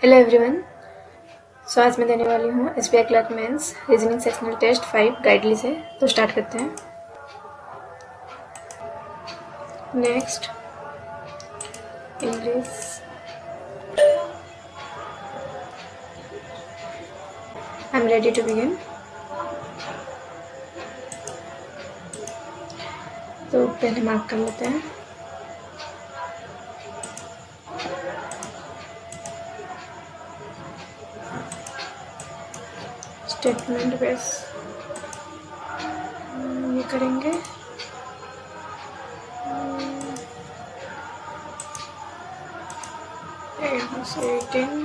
Hello everyone. सो आज मैं देने वाली हूँ SBI clerk mains reasoning sectional test 5 Guidely से। तो स्टार्ट करते हैं। Next English, I am ready to begin. तो पहले मार्क कर लेते हैं। स्टेटमेंट बेस ये करेंगे। यहाँ से 18,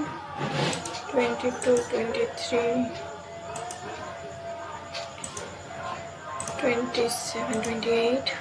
22, 23, 27, 28,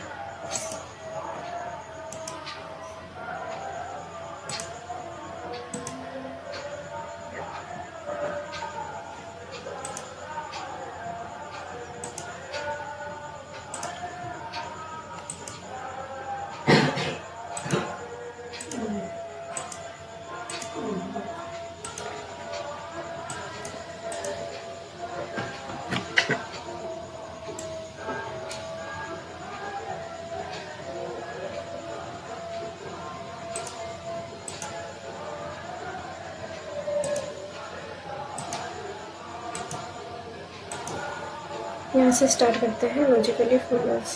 यहाँ से स्टार्ट करते हैं। Logically follows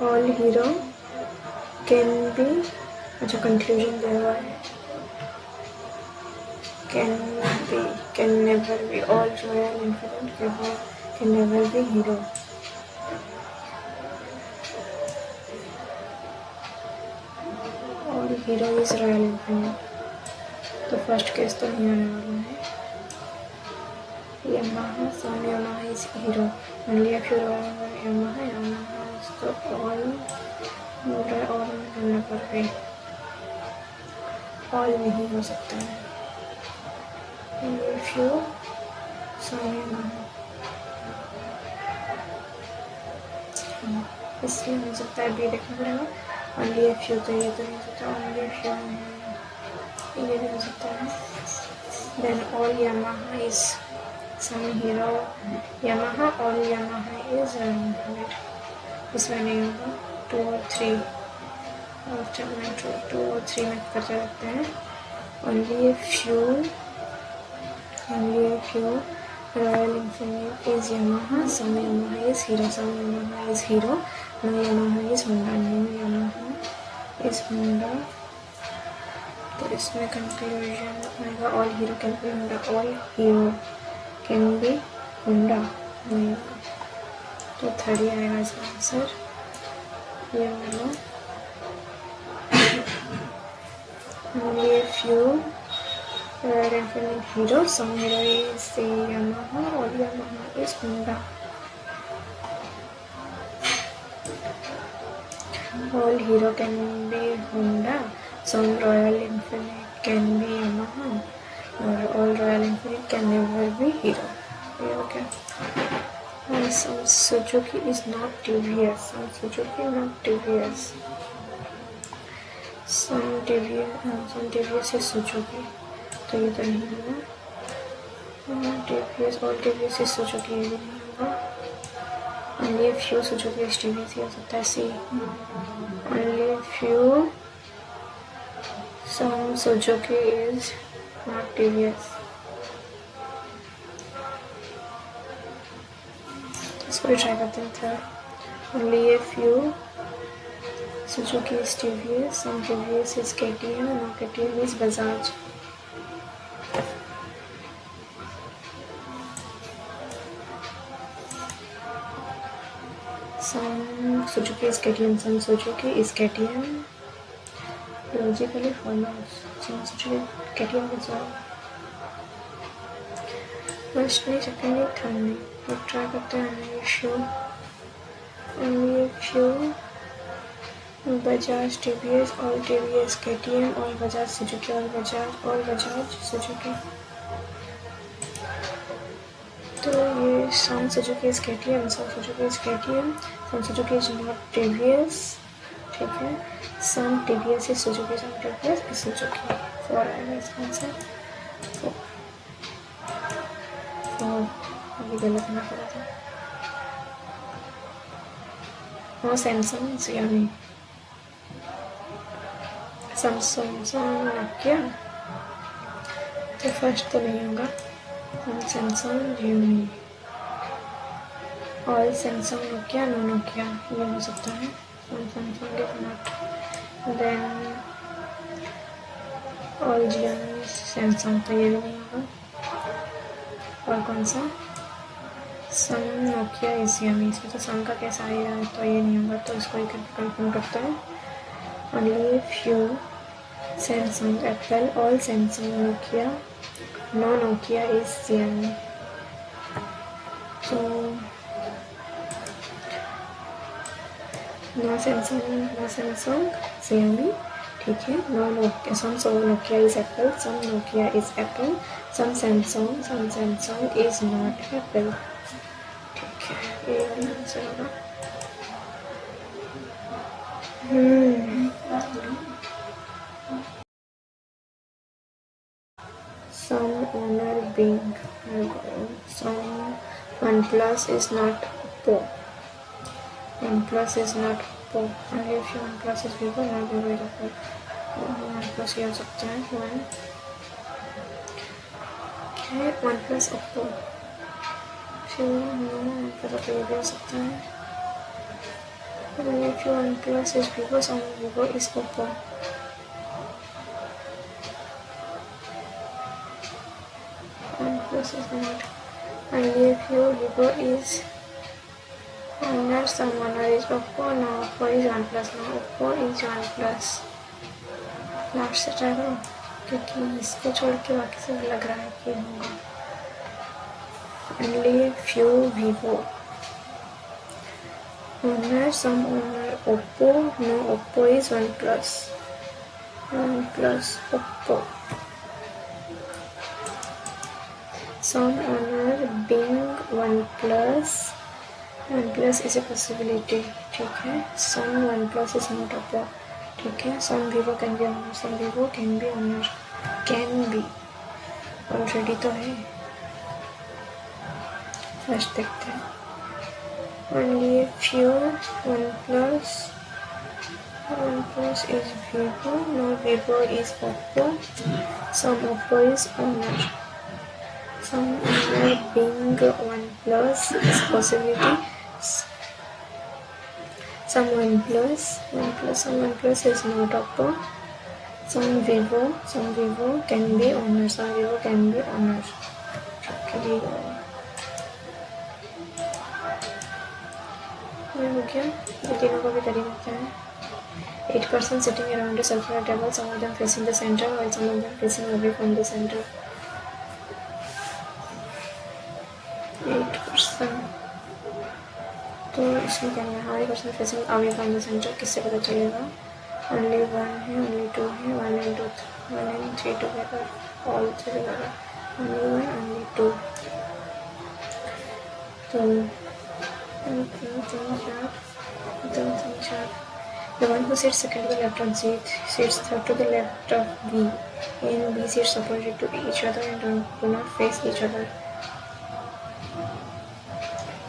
all hero can be, अच्छा कंक्लूजन दिया हुआ है। Can be, can never be, all royal infident can never be hero. All hero is royal infident, तो फर्स्ट केस तो नहीं आने वाला है। Yamaha, some Yamaha is hero. Only if you remember Yamaha is the all never be. All नहीं हो सकता है। Only if you some Yamaha, इसलिए हो सकता है बी देखना पड़ेगा। Only if you, तो ये तो नहीं हो सकता। Only if you ये भी हो सकता है। Then all Yamaha is some hero Yamaha, all Yamaha is 100, इसमें नहीं होगा। 2 और 3 2 और 3 में कर सकते हैं। only a few Royal Enfield is Yamaha, some Yamaha is hero, some Yamaha is hero, no Yamaha is Honda, no Yamaha is Honda। तो इसमें कंक्लूजन आएगा all hero can be Honda, all hero can be Honda नहीं होगा, तो 30 आएगा इसका answer. ये वाला only a few Royal Enfield hero, some hero is Yamaha, all Yamaha is Honda। all hero can be Honda, some Royal Enfield can be Yamaha, or all Royal Enfield can never be hero। Okay. Some Suzuki is not TVS. Some Suzuki not TVS. Some TVS is Suzuki, तो ये तो नहीं होगा। TVS all TVS is Suzuki, ये भी नहीं होगा। Only a few Suzuki is TVS हो सकता है C। Only a few some Suzuki is not TVS, इसको भी ट्राई करते हैं। Third only a few Suzuki is TVS, some TVS is KTM, no KTM is Bajaj। some Suzuki is KTM, some Suzuki is KTM। logically follows some Suzuki KTM is all। First नहीं, second नहीं, third नहीं, तो try करते हैं। only a few Bajaj TVS, all TVS KTM, all Bajaj Suzuki, all Bajaj Suzuki। तो ये some Suzuki is KTM, some Suzuki is KTM, some Suzuki is not TVS, ठीक है। some TVS is Suzuki, some TVS is Suzuki। 4 आएगा इसका answer, 4 अभी गलत ना करा था। हाँ सैमसंग Xiaomi, सैमसंग नोकिया तो फर्स्ट तो नहीं होगा, सैमसंग Xiaomi और सैमसंग नोकिया, नो नोकिया ये हो सकता है, Samsung is not, then all Xiaomi Samsung तो ये भी नहीं होगा, और कौन सा सन नोकिया Xiaomi, इसमें तो सन का कैसा आएगा तो ये नहीं होगा, तो इसको ही कंफर्म करते हैं। Only few Samsung Apple, all Samsung Nokia, no Nokia is Xiaomi, तो नो सैमसंग Xiaomi, ठीक है, no Nokia, some Nokia is Apple, some Nokia is Apple, some Samsung is not Apple, ठीक है ये वाला आंसर होगा। Some owner being some OnePlus is not Oppo. OnePlus is not Oppo. Only if OnePlus is Vivo, not Vivo is Oppo. OnePlus ये हो सकता है one. Okay, OnePlus Oppo. फिर OnePlus Oppo ये भी हो सकता है. Only if OnePlus is Vivo, some Vivo is Oppo. OnePlus is not. Only if Vivo is owner, some owner is Oppo, no Oppo is OnePlus, no Oppo is OnePlus. Last से try करो क्योंकि इसको छोड़ के बाकी सब लग रहा है कि होगा। Only few Vivo owner, some owner Oppo, no Oppo is OnePlus, OnePlus Oppo. Some owner being OnePlus, OnePlus is a possibility, ठीक है, some OnePlus is not Oppo, ठीक है, some Vivo can be owner, some Vivo can be owner, can be already तो है, first देखते हैं। Only a few OnePlus is Vivo, no Vivo is Oppo, some Oppo is owner, some owner being OnePlus is possibility, some OnePlus is not Oppo, some Vivo can be owner, some Vivo can be owner, ये हो गया, ये तीनों को भी करी देते हैं। 8 persons sitting around a circular table, some of them facing the center while some of them facing away from the center. 8 person, तो इसमें क्या है, हमारे person facing away from the centre, किससे पता चलेगा? ओनली 1 है, ओनली 2 है, 1 and 3 together, all together, only 1 only 2, तो 1 2 3 4, the one who sits second to the left on seat sits third to the left of B. A and B sits opposite to each other and do not face each other.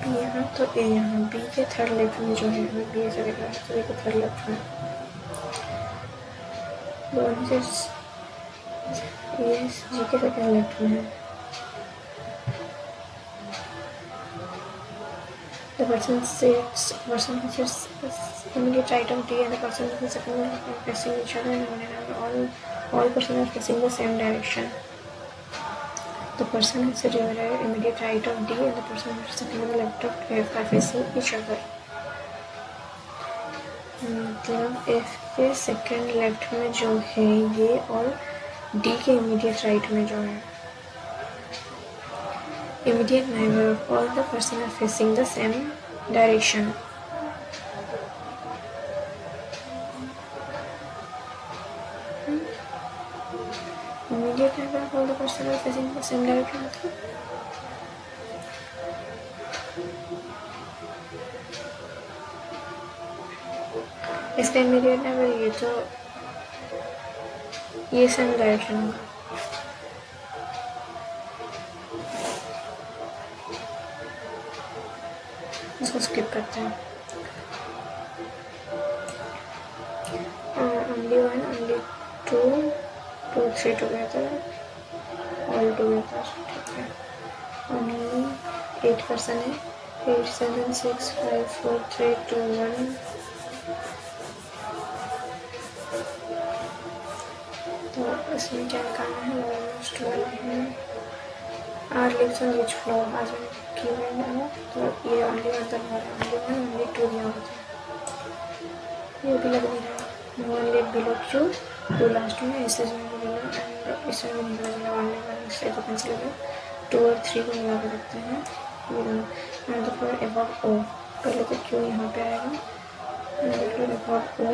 B यहाँ तो A यहाँ, B के third left में जो है, हमें B ऐसा दिख रहा है, तो B के थर्ड लेफ्ट में, the one who sits G के सेकंड लेफ्ट में है, the person who sits immediate right of D and the person who is second are facing each other and all persons are facing the same direction. The person who sits immediate right of D and the person who is second on the left of F are facing each other. मतलब F के second left में जो है ये, और D के immediate right में जो है, immediate neighbor of all the persons are facing the same direction. Immediate neighbor of all the persons are facing the same direction मतलब इसका immediate neighbor ये तो ये सेम डायरेक्ट लूँगा। इसको स्किप करते हैं। only 1, only 2, 2, 3 together, all together, ठीक है। only 8 person है, 8, 7, 6, 5, 4, 3, 2, 1। तो इसमें क्या करना है, ऑलमोस्ट वाला है। R lives on which floor, आज मैंने की हुई है, तो ये ओनली मतलब ओनली 1, ओनली 2 दिया होता है, ये भी लग नहीं रहा। One live below Q, two last में, इसलिए जो बिलो एंड इसमें भी निकला जाएगा ओनली 1, इसलिए तो कैंसिल हो गया। 2 और 3 को मिला के रखते हैं, ये दोनों। And the floor above O, पहले तो क्यू यहाँ पे आएगा, and the floor above O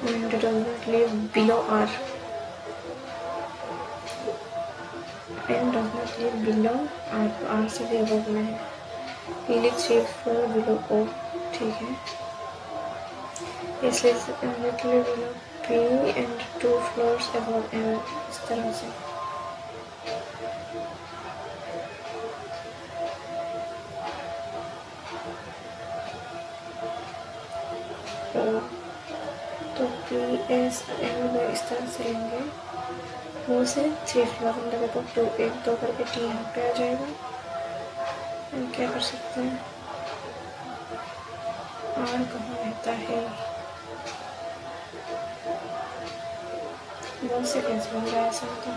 and does not live below R, and does not live below R, तो आर से भी अबव में है। He lives 3 floor below O, ठीक है, इसलिए live below P and 2 floors above M, इस तरह से। तो पी एस एम इस तरह से लेंगे, वो से 3 फ्लोर हम लगे तो 2, 1, 2 करके टी यहाँ पे आ जाएगा। हम क्या कर सकते हैं, आर कहाँ रहता है, बहुत से कैसे बन रहा है ऐसा, तो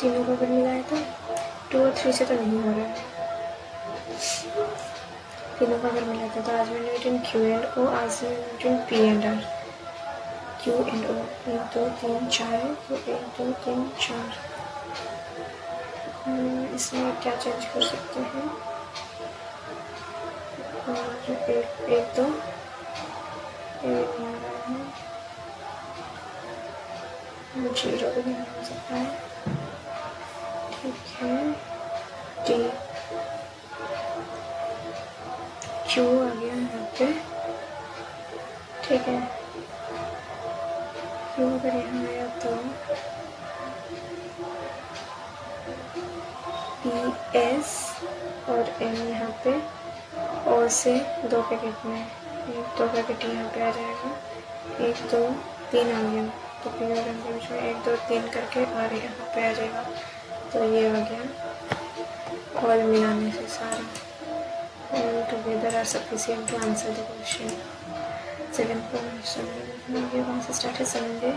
तीनों को अगर मिलाए तो 2 और 3 से तो नहीं हो रहा है, तीनों को अगर मिलाया था तो आज मैंने रिटर्न क्यू एंड ओ, आज मैंने written P and R, Q and O, 1, 2, 3, 4, तो 1, 2, 3, 4। इसमें क्या चेंज कर सकते हैं, और 1, 2, 1 आ रहा है, 0 भी नहीं हो सकता है, ठीक है। टी क्यू आ गया यहाँ पे, ठीक है। क्यू अगर यहाँ आया तो पी एस और एम यहाँ पे, और से 2 पैकेट में 1, 2 पैकेट यहाँ पे आ जाएगा, 1, 2, 3 आ गया, तो पी और एम के बीच में 1, 2, 3 करके आर यहाँ पे आ जाएगा, तो ये आ गया। और मिलाने से सारा all together are sufficient to answer the question. Second question, ये कौन सा स्टार्ट है, Sunday,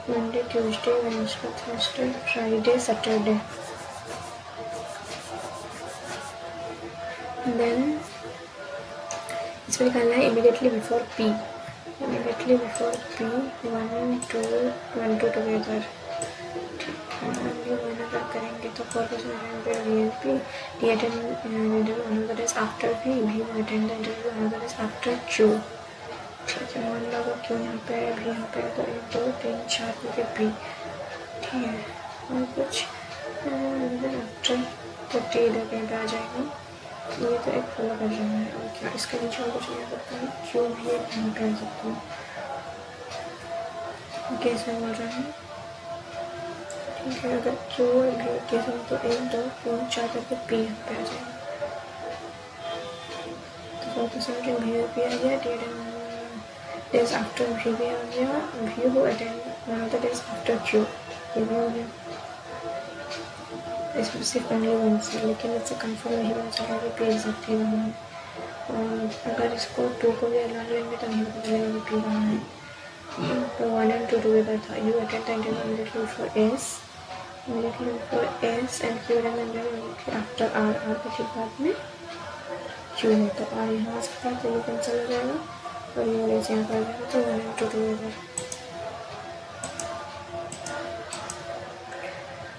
Monday, Tuesday, Wednesday, Thursday, Friday, Saturday. Then इसमें निकालना है immediately before P, immediately before P 1, 2, 1, 2 together, अगर करेंगे तो 4% VLP, D attend interview another is after V, V attend interview another is after Q, ठीक है। मान लो Q यहाँ पे है, V यहाँ पे है, तो 1, 2, 3, 4 करके P, ठीक है। और कुछ आफ्टर तो T इधर कहीं पे आ जाएगा, ये तो एक फॉलो कर रहा है, ओके। इसके नीचे और कुछ नहीं आ सकता है, Q भी एक यहाँ पे आ सकता है, ओके। इसमें बोल रहा है, ठीक है, अगर क्यू और भी के साथ तो 1, 2, 3, 4 करके पी यहाँ पे आ जाएगा, तो 4% भी आ गया, डेज आफ्टर भी आ गया, भी हो attend another days after Q, ये भी हो गया। इसमें सिर्फ ओनली 1 से, लेकिन इससे कंफर्म नहीं बन चला कि पी एग्जैक्टली वहाँ है, और अगर इसको 2 को भी अलग लेंगे तो नहीं पता चलेगा कि पी वहाँ है। तो 1 and 2 टुगेदर था, you attend the interview immediately for S, immediately for S and Q and immediately after R, R के ठीक बाद में क्यू है, तो आर यहाँ आ सकता है, तो ये कैंसिल हो जाएगा, और ये एस यहाँ पर आ जाएगा, तो 1 and 2 टुगेदर।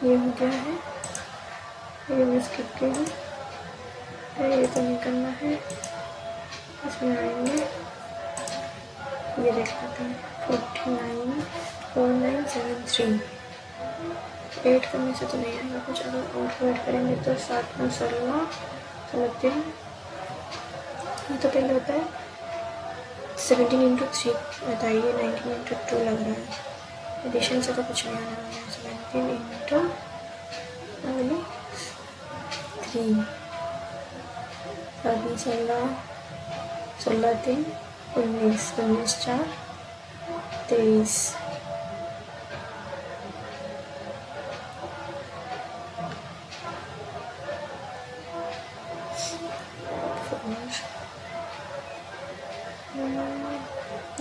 ये हो गया है, ये मैं स्किप की हूँ, ये तो नहीं करना है, इसमें आएंगे, ये देख लेते हैं, 49, 4973, 8 करने से तो नहीं आएगा कुछ, अगर और ऐड करेंगे तो 7, 9, 16, 3, ये तो पहले होता है 17 इंटू 3 बताइए, 19 इंटू 2 लग रहा है, एडिशन से तो कुछ नहीं आने वाला है। 17 इंटू 3, 16, 16 3 19, 19 4 23,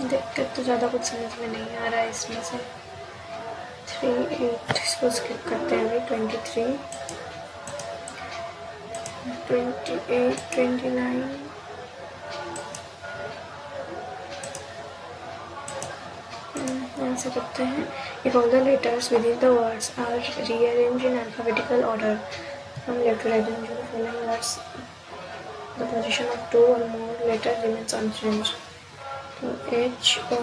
देख कर तो ज़्यादा कुछ समझ में नहीं आ रहा है इसमें से। 3 8 इसको स्किप करते हैं अभी। 23 28 29 यहाँ से करते हैं। If all the letters within the words are rearranged in alphabetical order from left to right in the following words, the position of 2 or more letters remains unchanged. तो H O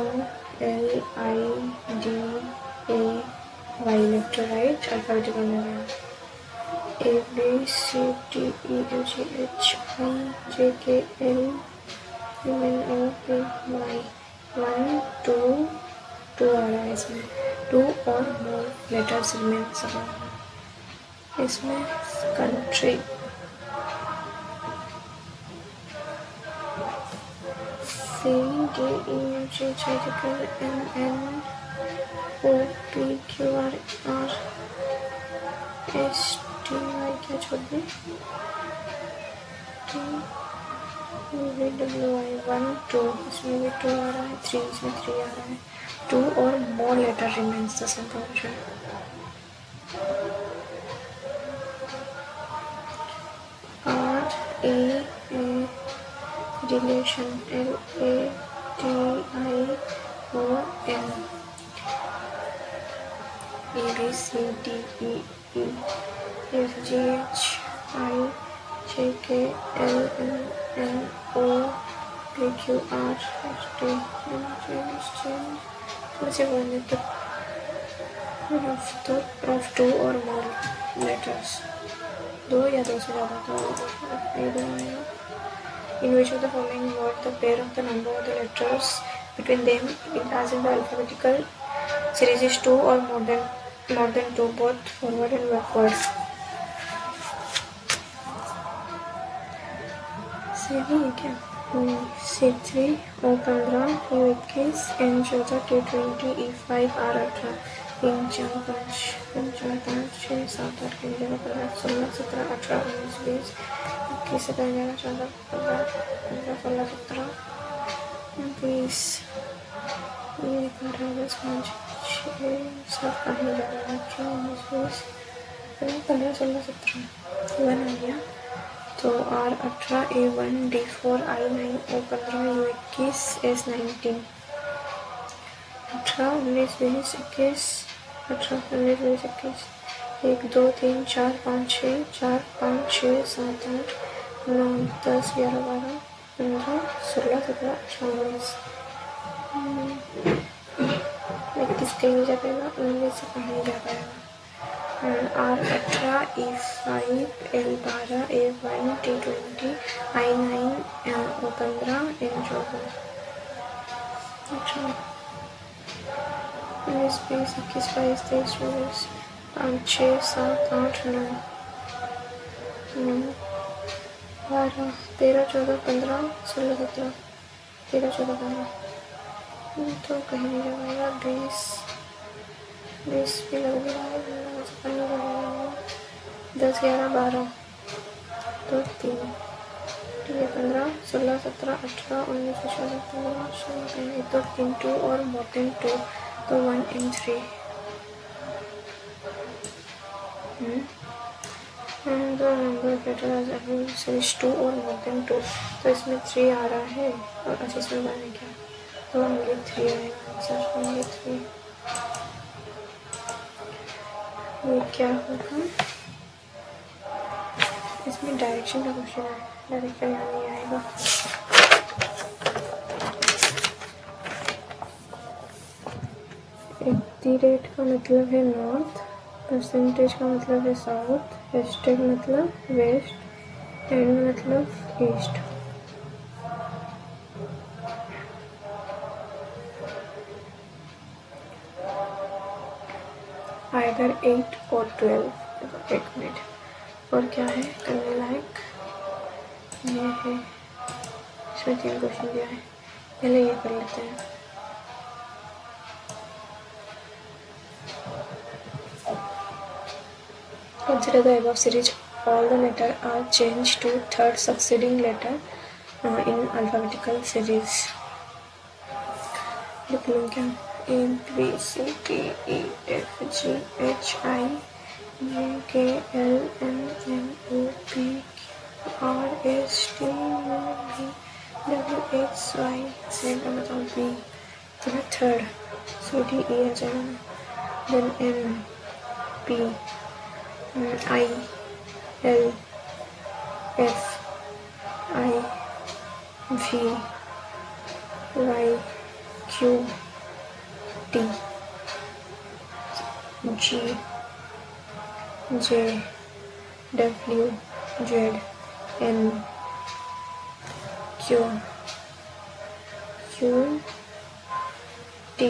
L I D A Y left to right alphabetical order. A B C D E F G H I J K L M N O P Y 1 2 2 आ रहा है इसमें। 2 और more letters remain समान। इसमें country C D E F G H I J K L M N O P Q R S T Y क्या छोड़ दी? T U V W I 1 2 इसमें भी 2 आ रहा है। 3 इसमें 3 आ रहा है। 2 or more letter remains the same position. R A relation L A T I O N A B C D E E F G H I J K L M N O P Q R S T U V मुझे बोलने तो of 2 or more letters, 2 या 2 से ज़्यादा तो ये दो आएगा। In which of the following word the pair of the number of the letters between them as in the alphabetical series is 2 or more than 2 both forward and backward. सही है क्या? C3 O15 U21 N14 T20 E5 R18 3 4 5 6 7 8 की जगह 16 17 18 19 20 21 11 14 15 16 17 20 ये 11 10 5 6 7 8 9 10 19 20 15 16 17 1 आ गया। तो R18 A1 D4 I9 O15 U21 S19 18 19 20 21 18 19 20 21 1 2 3 4 5 6 4 5 6 7 8 9 10 11 12 15 16 17 18 19 21 कहीं नहीं जा पाएगा, 19 से कहीं नहीं जा पाएगा। R18 E5 L12 A1 T20 I9 O15 N14 अच्छा 19 20 21 22 23 24 5 6 7 8 9 12 13 14 15 16 17 13 14 15 तो कहीं नहीं जाएगा। 20 भी लग रहा है, 10 11 12 तो 3 15 16 17 18 19 20 21 तो 3 2 और more than 2 तो 1 and 3 दो नंबर लेटर सीरीज 2 और more than 2 तो इसमें 3 आ रहा है और इसमें 1 है क्या, तो only 3 आएगा आंसर, only 3। ये क्या होगा? इसमें डायरेक्शन का क्वेश्चन है, डायरेक्शन यहाँ नहीं आएगा। @ का मतलब है नॉर्थ, परसेंटेज का मतलब है साउथ, हैशटैग मतलब वेस्ट, एंड मतलब ईस्ट। आइदर 8 और 12। एक मिनट, और क्या है करने लायक? ये है, इसमें 3 क्वेश्चन दिया है, पहले ये कर लेते हैं। Consider the above series. All the letters are changed to third succeeding letter in alphabetical series. लिख लूँ क्या? A B C D E F G H I J K L M N O P Q R S T U V W X Y Z। बताओ B तो है third, C D E आ जाएगा, then M P I L F I V Y Q T G J W Z N Q Q T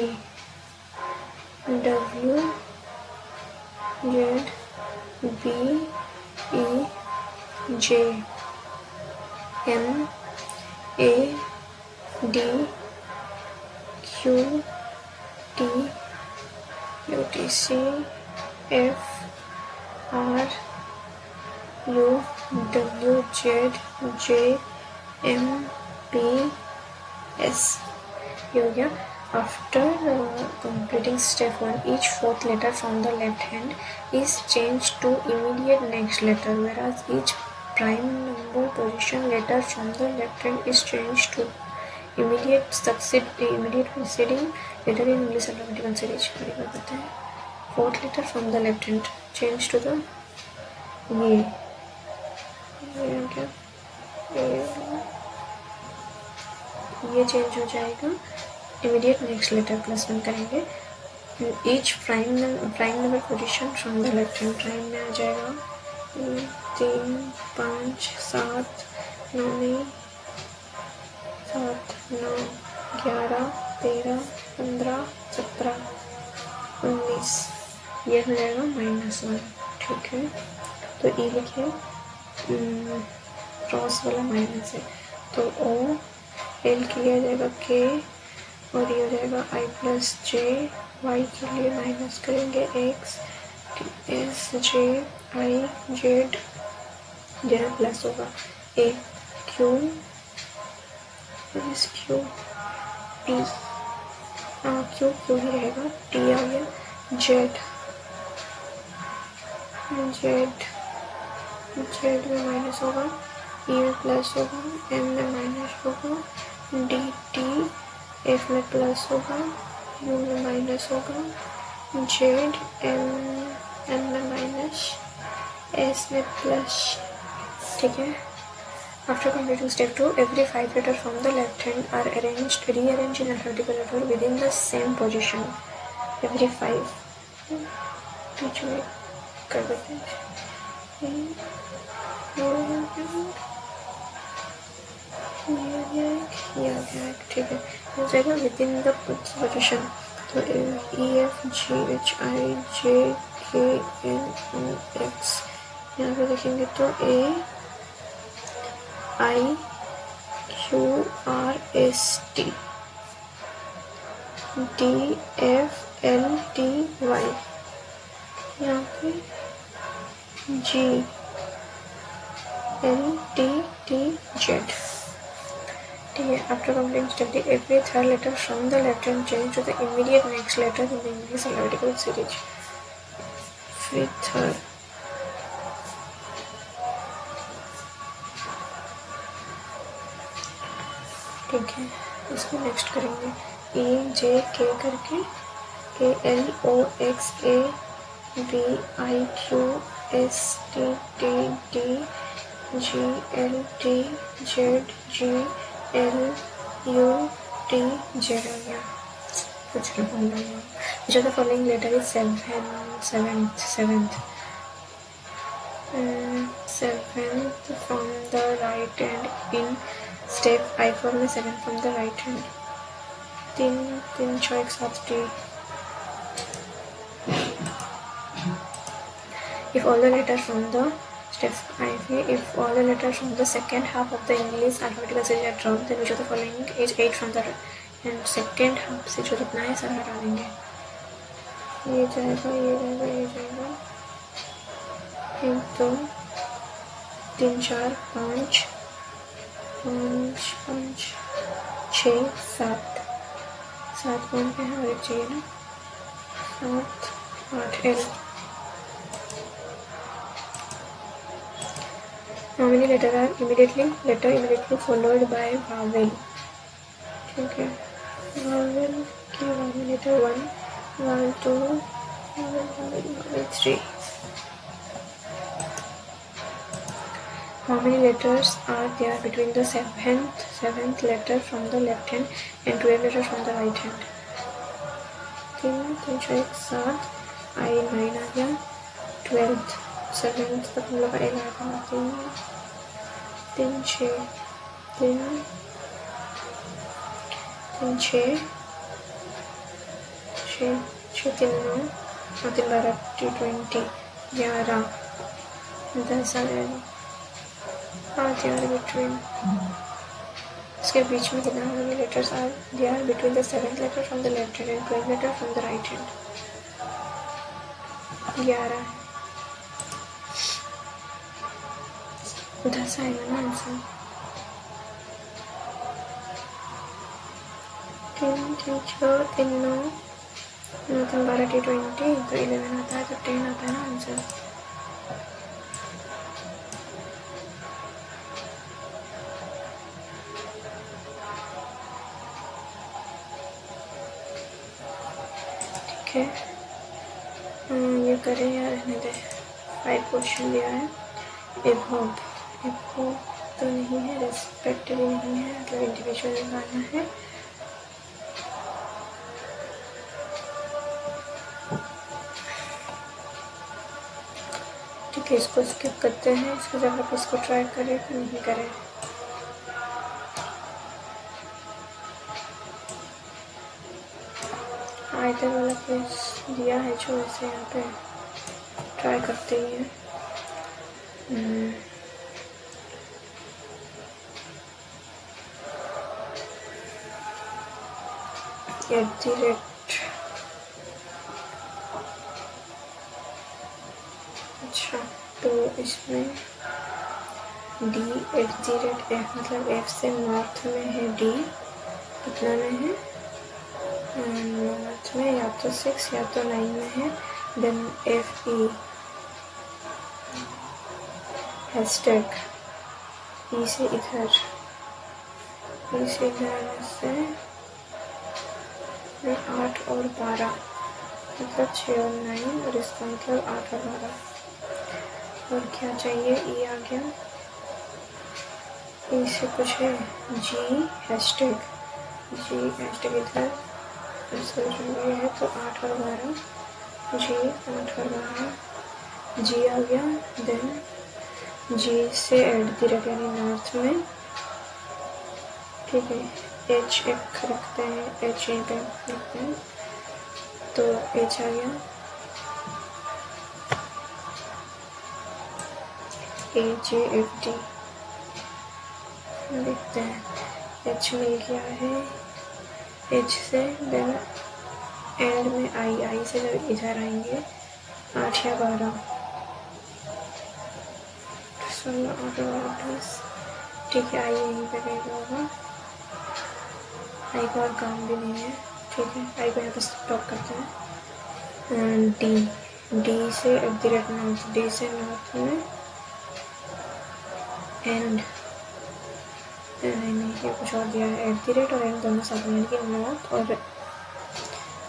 W Z B E J M A D Q T U T C F R U W Z J M P S। ये हो गया। After completing step 1, each fourth letter from the left hand is changed to immediate next letter, whereas each prime number position letter from the left hand is changed to immediate preceding letter in English alphabetical series। बताते हैं, fourth letter from the left hand change to the ये क्या, ये change हो जाएगा, immediate next letter +1 करेंगे। Each prime number position from the left hand, prime में आ जाएगा 3 5 7 9 7 9 11 13 15 17 19, ये हो जाएगा -1। ठीक है, तो ई लिखिए, क्रॉस वाला माइनस है, तो ओ एल के लिए आ जाएगा के, और ये हो जाएगा आई प्लस जे। वाई के लिए माइनस करेंगे X, S J I Z, Z plus होगा A Q S Q T, Q Q ही रहेगा, टी आ गया, जेड जेड जेड में माइनस होगा, ई में प्लस होगा, एम में माइनस होगा, डी टी एफ में प्लस होगा, यू में माइनस होगा, जेड एम में माइनस, एस में प्लस। ठीक है। After completing step 2, every 5 letters from the left hand are rearranged in alphabetical order within the same position. Every 5 बीच में कर देते हैं, ठीक है, हो जाएगा विद इन द पोजिशन। तो E F G H I जे के एन ओ एक्स, यहाँ पे देखेंगे तो A I Q R S T D F L T Y, यहाँ पे G L T T Z. ठीक है। After completing step 3, every third letter from the left hand change to the immediate next letter in the English alphabetical series। फिर third, ठीक है, इसको next करेंगे, ई जे K करके, K L O X A B I Q S T T D G L T Z G L U T Z आ गया। कुछ नहीं बोलना है। Which of the following letter is seventh from the right hand in step I4 में 7 from the right hand, 3 6 1 7 T, If all the letters from the if all the letters from the second half of the English alphabetical series are dropped, then which of the following is 8 from the and second half से जो जितना है सारा हटा देंगे. ये जाएगा, ये जाएगा, ये जाएगा. 1 2 3 4 5 5 6 7 7 कौन पे है और एक चाहिए ना. 7 8 L. How many letters are immediately followed by vowel? ठीक है. Vowel की vowel letter 1, vowel 2, vowel 3. How many letters are there between the seventh letter from the left hand and 12 letters from the right hand? 3 3 6 7 I 9 आ गया. 12th 7th तक हम लोग का L आ गया. 3 6 3 6 6 3 9 और 3 12 20 11 10 आ जाएगा. हाँ यार between इसके बीच में कितना many letters are there between the 7th letter from the left hand and 12th letter from the right hand? 11. 10 आएगा ना आंसर. 3 3 6 3 9 9 3 12 20 तो 11 आता है, तो 10 आता है ना आंसर. ये करें या रहने दे. 5 क्वेश्चन दिया है. एबोव तो नहीं है, रेस्पेक्ट भी नहीं है, मतलब इंडिविजुअल निकालना है. ठीक है, इसको स्किप करते हैं. इसके जगह आप इसको ट्राई करें कि नहीं करें. आइटम वाला पेज दिया है जो इसे यहाँ पे ट्राई करते ही हैं. अच्छा, तो इसमें D @ मतलब F से नॉर्थ में है. D कितना में है? नॉर्थ में या तो 6 या तो 9 में है. देन FE हैशटैग E से इधर आने से 8 और 12 मतलब 6 और 9 और इसका मतलब 8 और 12. और क्या चाहिए? E आ गया. E से कुछ है. G हैशटैग इधर ये है तो 8 और 12. G 8 और 12 G आ गया. देन G से @ यानी नॉर्थ में. ठीक है. H एक रखते हैं, H यहीं पे रखते हैं तो H आ गया. AJFD देखते हैं. H मिल गया है. H से देन एंड में I से जब इधर आएंगे 8 या 12 16 8 12 20. ठीक है, I यहीं पे कहीं होगा. I का और काम भी नहीं है. ठीक है, I को यहाँ पर स्टॉप करते हैं. D से @ नॉर्थ. D से नॉर्थ में एंड नहीं ये कुछ और दिया है. @ और एंड दोनों साथ में, यानी नॉर्थ और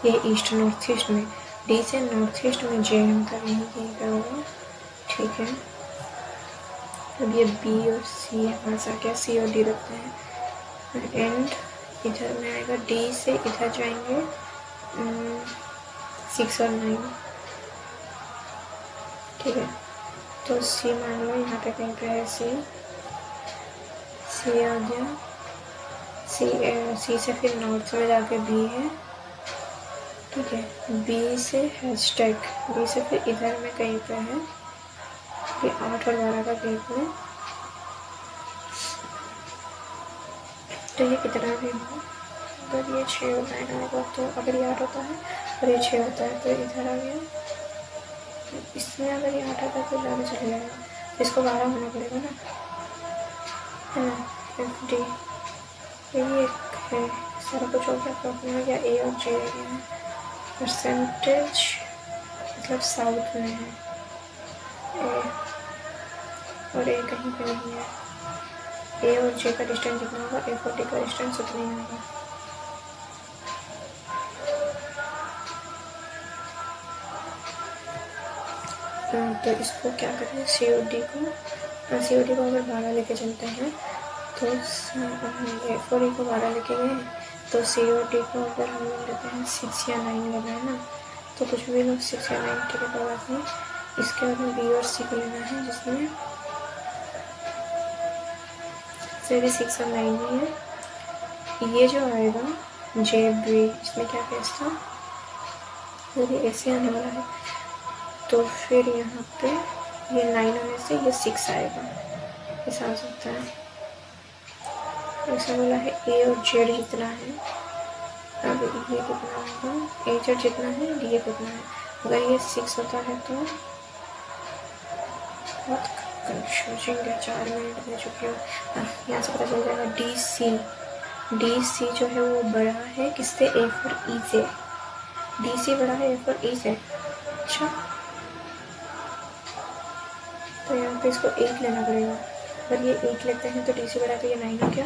ये ईस्ट नॉर्थ ईस्ट में. D से नॉर्थ ईस्ट में J मतलब यहीं कहीं पे होगा. ठीक है, अब ये B और C हमारे साथ क्या C और D रखते हैं. एंड इधर में आएगा. D से इधर जाएंगे 6 और 9. ठीक है, तो C मान लो यहाँ पे कहीं पे है. C आ गया. C से फिर नॉर्थ में जाके B है. ठीक है, B से हैशटैग B से फिर इधर में कहीं पे है. ये 8 और 12 का गैप है, तो ये कितना भी हो, अगर ये 6 और 9 आएगा तो अगर ये 8 होता है और ये 6 होता है तो इधर आ गया, इसमें अगर ये 8 आता है तो ज़्यादा चले जाएगा, इसको 12 होना पड़ेगा ना, है ना। एफ डी यही एक है, सारा कुछ हो गया, प्रॉब्लम हो गया, ए और जे आ गया है। परसेंटेज मतलब साउथ में है ए, और ए कहीं पे नहीं है। ए और जे का डिस्टेंस जितना होगा ए 40 का डिस्टेंस उतना ही होगा। तो इसको क्या करें, सी ओ डी को अगर 12 लेके चलते हैं तो ये 40 को 12 लेके गए, तो सी ओ डी को अगर हम लोग लेते हैं 6 या 9 लेना है ना, तो कुछ भी लोग 6 या 9 ठीक है कोई बात नहीं। इसके बाद में बी और सी को लेना है, जिसमें से भी 6 और 9 ही है। ये जो आएगा जे बी, इसमें क्या केस था, यदि ऐसे आने वाला है तो फिर यहाँ पे ये 9 आने से ये 6 आएगा, ऐसा आ सकता है। ऐसा बोला है ए और जेड जितना है, अब ये कितना होगा, ए जेड जितना है डी ए कितना है। अगर ये 6 होता है तो बहुत कंफ्यूजिंग है, 4 मिनट में चुकी हूँ। यहाँ से पता चल जाएगा डी सी जो है वो बड़ा है किससे, ए फॉर ई से, डी सी बड़ा है ए फॉर ई से। अच्छा, तो यहाँ पे इसको 8 लेना पड़ेगा, अगर ये 8 लेते हैं तो डी सी बड़ा, तो ये 9 हो गया,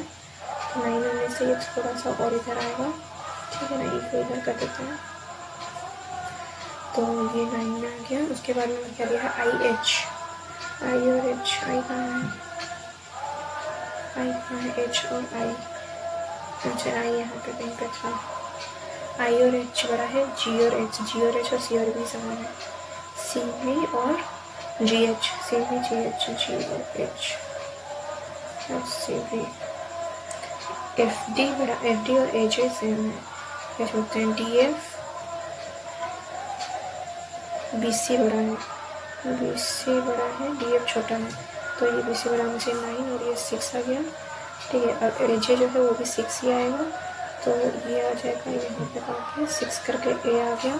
9 होने से ये थोड़ा सा और इधर आएगा, ठीक है ना, ई को इधर कर देते हैं, तो ये 9 में आ गया। उसके बाद में क्या दिया है, आई और एच, आई कहाँ है, एच और आई, अच्छा आई यहाँ पे कहीं पे था, आई और एच बड़ा है जी और एच और सी और बी समान है, सी बी और G H, C B G H, G और एच और सी बी। एफ डी बड़ा, एफ डी और एच ए सेम है, क्या बोलते हैं, डी एफ, बी सी बड़ा है, डी एफ छोटा है, तो ये बी सी बड़ा में से 9 और ये 6 आ गया, ठीक है। अब एच ए जो है वो भी 6 ही आएगा, तो ये आ जाएगा यहाँ पे काट 6 करके ए आ गया,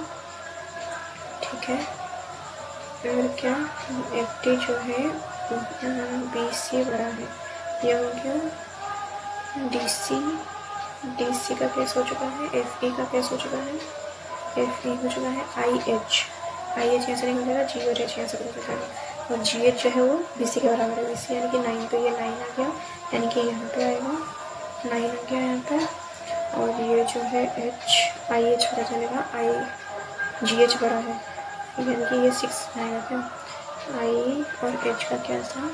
ठीक है। और क्या, एफ डी जो है बी सी बड़ा है, ये हो गया डी सी का केस हो चुका है, एफ ई का केस हो चुका है, एफ ई हो चुका है, आई एच यहाँ से निकल जाएगा, जी और एच यहाँ से निकल जाएगा, और जी एच जो है वो बी सी के बराबर है, बी सी यानी कि 9, तो ये 9 आ गया, यानी कि यहाँ पे आएगा 9 आ गया यहाँ पे, और ये जो है एच, आई एच पता चलेगा, आई जी एच बड़ा है, यानी कि ये 6 आएगा क्या, आई और एच का क्या था,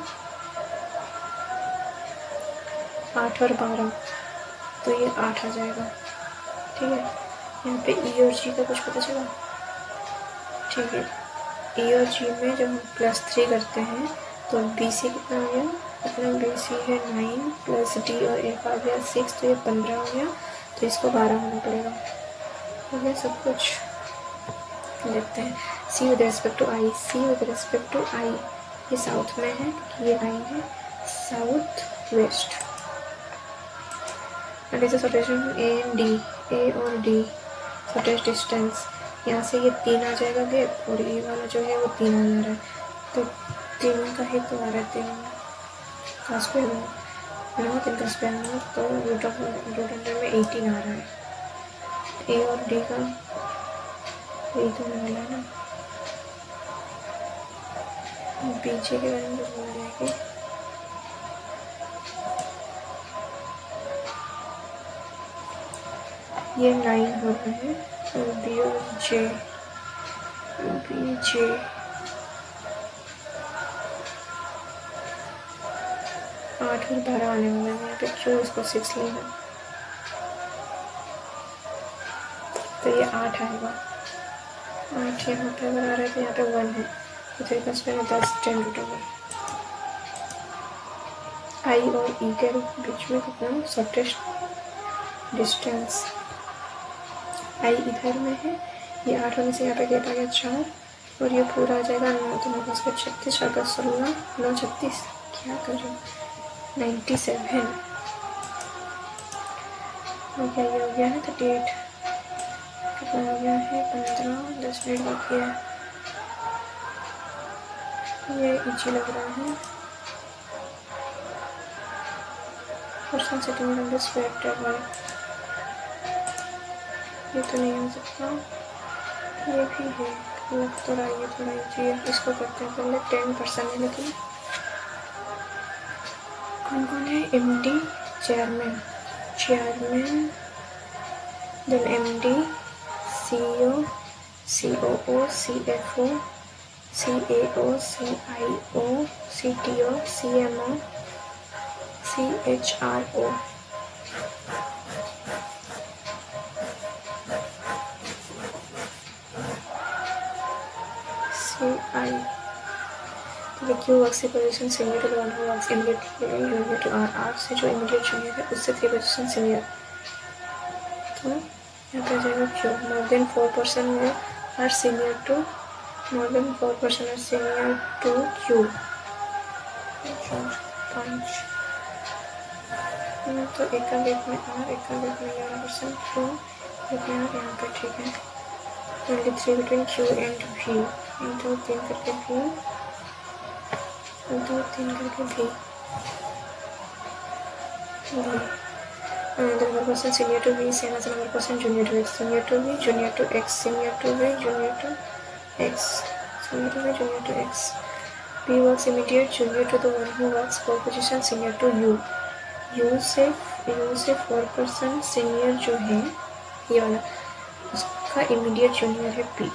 8 और 12, तो ये 8 आ जाएगा, ठीक है। यहाँ पे ई और जी का कुछ पता चला, ठीक है। ई और जी में जब हम +3 करते हैं तो बी सी कितना आ गया, अपना बी सी है 9 प्लस डी और ए का आ गया 6, तो ये 15 हो गया, तो इसको 12 होना पड़ेगा, हो गया सब कुछ। देखते हैं C with respect to I, ये साउथ में है, ये लाइन है south west, and is separation A and D, A और डी शॉर्टेस्ट डिस्टेंस, यहाँ से ये 3 आ जाएगा गैप, और ये वाला जो है वो 3 आ जा रहा है, तो 3 का ही तो आ रहा है, 3 का स्क्वायर में 9, 3 का स्क्वायर में, तो रूट अंडर में 18 आ रहा है, ए और डी का यही तो होने वाला है ना, पीछे के बारे में कुछ बोल रहा है कि ये 9 हो रहा है, और बी और जे, बी जे 8 और 12 आने वाला है, यहाँ पे क्यों इसको 6 लेना, तो ये 8 आएगा, 8 यहाँ पे अगर आ रहा है तो यहाँ पे 1 है, तो 3 का स्क्वायर 10, 10 रूट ओवर, आई और ई के बीच में कितना शॉर्टेस्ट डिस्टेंस, आई इधर में है, ये 8 होने से यहाँ पे गैप आ गया 4, और ये पूरा आ जाएगा 9 तो 9 5 36 4 10 16 9 36 क्या कर रही हूँ 97 हो गया। ये हो गया है 38 कितना हो गया है 15 10 मिनट बाकी है। ये इजी लग रहा है पर्सन सेटिंग नंबर स्क्वायर वाला ये तो नहीं हो सकता। ये भी है लग तो रहा है ये थोड़ा इजी है। इसको करते हैं पहले 10% है लेकिन कौन कौन है MD chairman then MD CEO COO CFO CAO CIO CTO CMO CHRO CI Q works की position senior to the one who works immediately junior to R से जो इमीडिएट जूनियर है उससे 3 पोजीशन सीनियर तो यहाँ पे जाएगा क्यू मोर than 4% में are senior to more than 4% are senior to Q 5 तो एक का वेट में आर एक का वेट में 11% क्यू एक में आर यहाँ पे ठीक है। Only 3 between Q and V into 3 करके वी इंटू 3 करके V number person senior to V same as number person junior to X senior to V junior to X senior to V junior to X senior to V junior to X V works immediate junior to the one who works 4 position senior to you you से 4% senior जो है ये वाला उसका immediate junior है P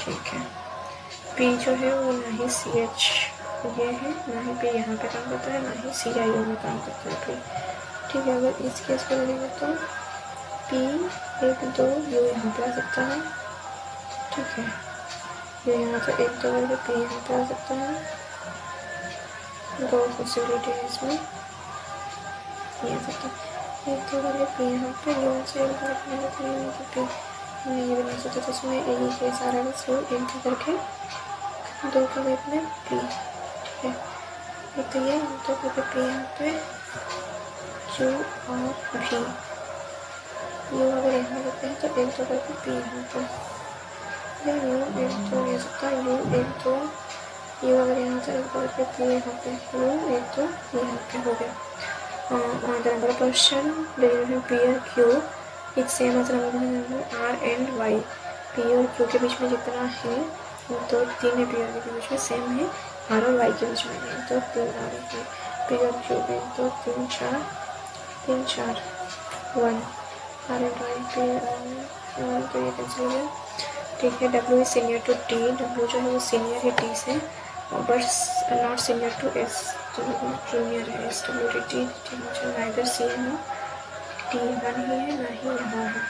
ठीक है। P जो है वो ना ही CH ये है ना ही पी यहाँ पे काम करता है ना ही CIO में काम करता है पी ठीक है। अगर इस केस पे लगेगा तो P 1 2 यू यहाँ पे आ सकता है ठीक है। ये यहाँ से 1 2 करके P यहाँ पे आ सकता है 2 पॉसिबिलिटी है इसमें ये आ सकता है 1 2 करके P यहाँ पे यू से 1 करके P नहीं ये भी नहीं सकता तो इसमें यही केस आ रहा है बस 1 2 करके 2 का वेट में P ठीक है। एक तो ये 2 करके P यहाँ पे Q और V यू अगर यहाँ लेते हैं तो 1 2 करके P यहाँ पे यू 1 2 ले सकता है यू 1 2 यू अगर यहाँ से 1 2 करके P यहाँ पे यू 1 2 यहाँ पे हो गया। the number person between P और Q it's same as number R and Y P और Q के बीच में जितना है तो 3 है P और Q के बीच में सेम है R और Y के बीच में है तो 3 R है P और Q है तो 3 4 1 R and Y P और तो ये कैंसिल हो गया ठीक है। W is senior to T W जो है वो सीनियर है T से but not senior to S तो जूनियर है SWT मुझे नाइदर CM T यहाँ नहीं है ना ही यहाँ है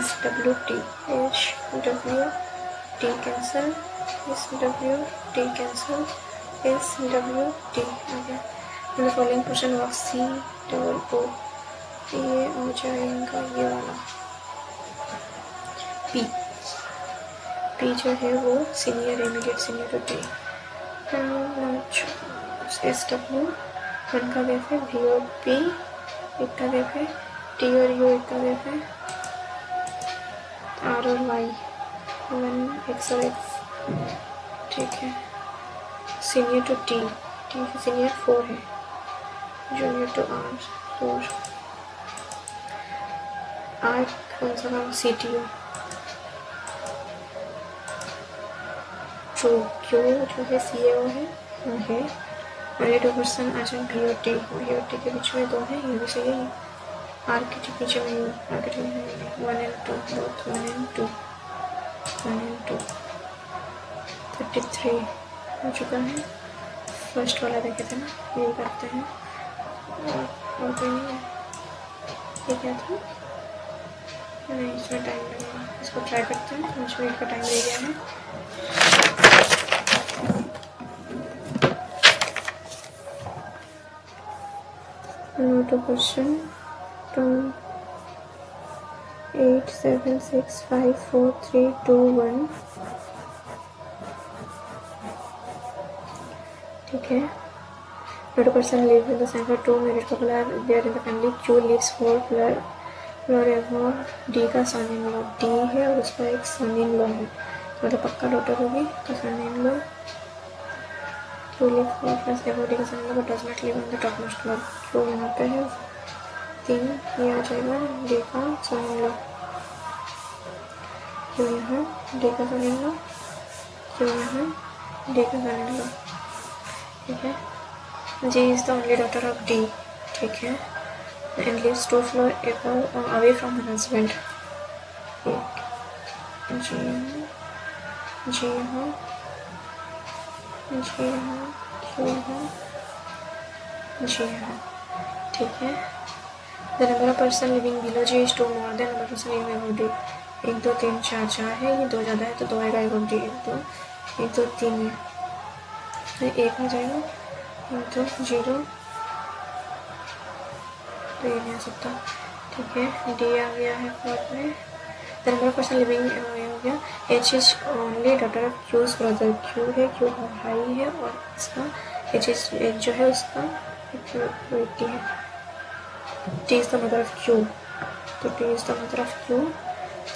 SWT HWT cancel SWT cancel SWT आ गया। फॉलोइंग क्वेश्चन वर्क COO ये हो जाएगा ये वाला P जो है वो senior immediate senior to T SW 1 का वेव है V और P 1 का वेव है T और U 1 का वेव है R और Y 1 X और X ठीक है। सीनियर टू T सीनियर 4 है जूनियर टू R 4 R कौन सा नाम CTO जो जो है CAO है ओनली 2% अच्छा V और T के बीच में 2 है ये भी सही है। R के पीछे में R के 1 and 2 both 1 and 2 33 हो चुका है। फर्स्ट वाला देखे थे ना ये करते हैं और कोई नहीं है ये क्या था नहीं इसमें टाइम लगेगा इसको ट्राई करते हैं 5 मिनट का टाइम ले गया है। तो क्वेश्चन तो 8 7 6 5 4 3 2 1। ठीक है। Not a person lives in the same for 2 married couple are there in the family. Q lives 4 floor D का सन इन लॉ डी है और उसका एक सन इन लॉ है, मतलब पक्का डॉटर होगी तो son in law. Q live 4 plus एवो डी का son in law but does not live on the top most floor. Q यहाँ पे है 3, ये आ जाएगा डी का सन इन लॉ। Q यहाँ डी का सन इन लॉ, Q यहाँ डी का सन इन लॉ। ठीक है। G is the only daughter of D, ठीक है, and lives 2 floor away from her husband। G यहाँ Q यहाँ G यहाँ। ठीक है। The number of person living below G is 2 more than number of person living above D। 1 2 3 4 4 है, ये 2 ज़्यादा है तो 2 आएगा above D। 1 2 3 है, 1 आ जाएगा, 1 2 0 तो ये नहीं आ सकता। ठीक है। डी आ गया है फोर्थ में। The number of person living हो गया। H is only daughter of Q's brother. Q है, क्यू भाई है और इसका एच जो है उसका बेटी है। T is the mother of Q, तो T is the mother of Q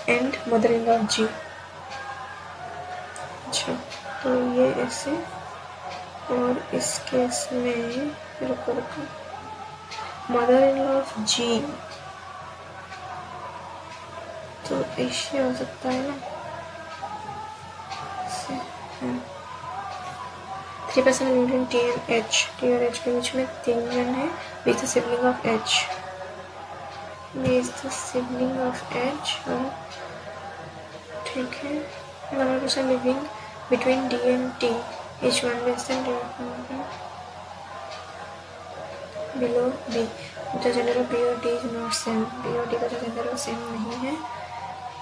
and mother in law of G. अच्छा, तो ये ऐसे, और इस केस में रुको mother in law of G तो ऐसे हो सकता है ना, 3 person living T and H. T और एच के बीच में 3 जन है। B is the sibling of H, B is the sibling of H. ठीक है। One person living between D and T, each one less than below B। The gender of B और D is not same। B और D का जो gender है same नहीं है।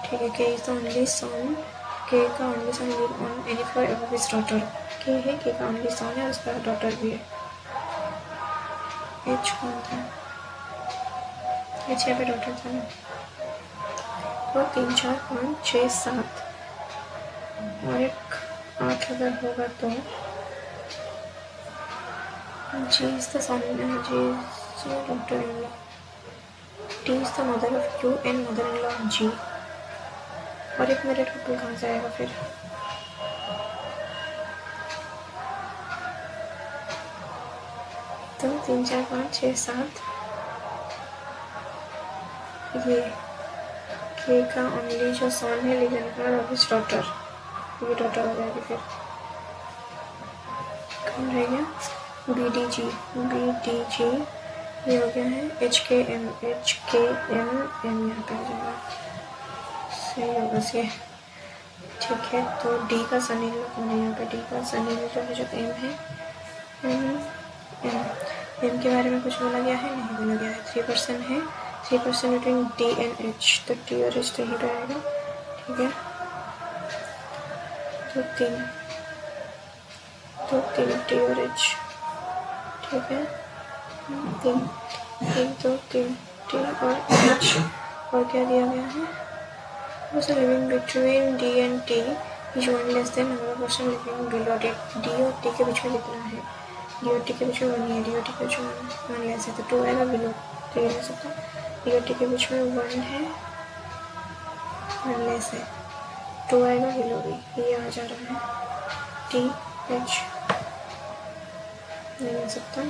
ठीक है। K is the only son, K का only son live on any floor above his daughter। K है, K का only son है और उसका daughter भी है। H कौन था? H यहाँ पे daughter था ना। तो 3 4 5 6 7 और एक 8 अगर होगा तो G is the son, G is the daughter-in-law, T is the mother of Q and mother-in-law of G। और एक मेरिट कपल कहाँ से आएगा फिर? तो 3 4 5 6 7 ये K का ओनली जो सन है live in of his daughter, ये डॉटर हो जाएगी। फिर कौन रह गया? बी डी जी ये हो गया है। एच के एम एम यहाँ पे आ जाएगा, सही होगा ये। ठीक है। तो डी का सन इन लॉ कौन है यहाँ पे? डी का सन इन लॉ जो एम है, एम के बारे में कुछ बोला गया है? नहीं बोला गया है। 3 पर्सन है, 3 person between D and H, तो टी और एच तो यहीं पे आएगा। ठीक है। तो 3 टी और एच। ठीक है। 3 2 3 टी और एच। और क्या दिया गया है? Person living between D and T is 1 less than number of person living below D. D और टी के बीच में कितना है? डी और टी के बीच में 1 है, डी और टी के बीच में 1 लेस है तो 2 आएगा बिलो, तो ये हो सकता है। डी और टी के बीच में 1 है, 1 लेस है, 2 आएगा बिलो भी, ये आ जा रहा है टी एच, नहीं हो सकता।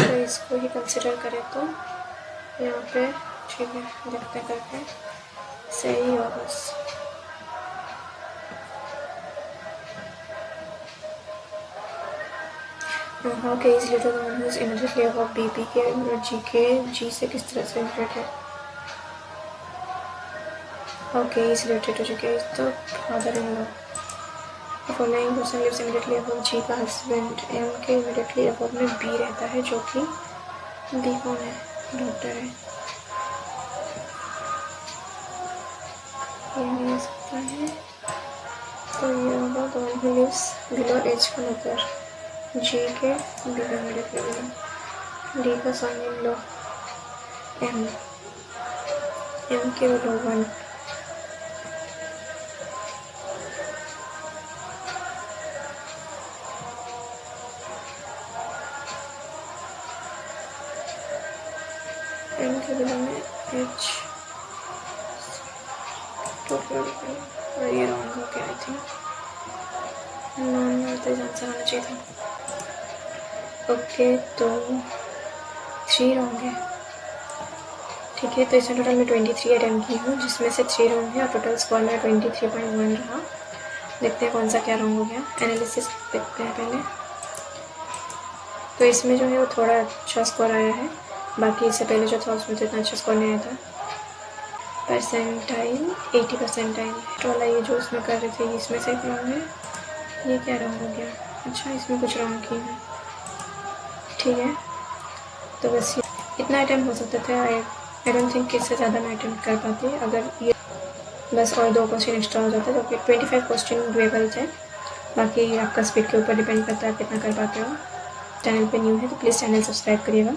तो इसको ही कंसिडर करें तो यहाँ पे ठीक है, देखते करके सही होगा बस। हाँ, K is little one who is immediately above B. B K और जी के जी से किस तरह से रिलेटेड है? Okay, is related to G K is the father in law. Following person lives immediately above G का husband. M K immediately above में B रहता है, जो कि बी कौन है? डॉक्टर है, ये नहीं हो सकता है। तो ये होगा the one who lives below H का मदर, जी के बिलो इमीडिएटली बिलो, डी का son in law M, M के लो 1, एम के बिलो में एच टोटल, और ये रॉन्ग हो गया I think, non voltage answer आना चाहिए था। ओके तो 3 रॉन्ग है, ठीक है। तो इसमें टोटल मैं 23 अटेम्प्ट की हूँ, जिसमें से 3 रॉन्ग है और टोटल स्कोर मेरा 23.1 रहा। देखते हैं कौन सा क्या रॉन्ग हो गया, एनालिसिस देखते हैं पहले। तो इसमें जो है वो थोड़ा अच्छा स्कोर आया है, बाकी इससे पहले जो था उसमें तो इतना अच्छा स्कोर नहीं आया था। परसेंटाइल 80 परसेंटाइल वाला ये जो उसमें कर रहे थे, इसमें से एक रॉन्ग है। ये क्या रॉन्ग हो गया, अच्छा इसमें कुछ रॉन्ग की है, ठीक है। तो बस इतना अटैम्प्ट हो सकता था। आई डोंट थिंक इससे ज़्यादा मैं अटैम्प्ट कर पाती अगर ये बस और 2 क्वेश्चन एक्स्ट्रा हो जाता, जो कि 25 क्वेश्चन डुएबल थे। बाकी आपका स्पीड के ऊपर डिपेंड करता है आप कितना कर पाते हो। चैनल पे न्यू है तो प्लीज़ चैनल सब्सक्राइब करिएगा।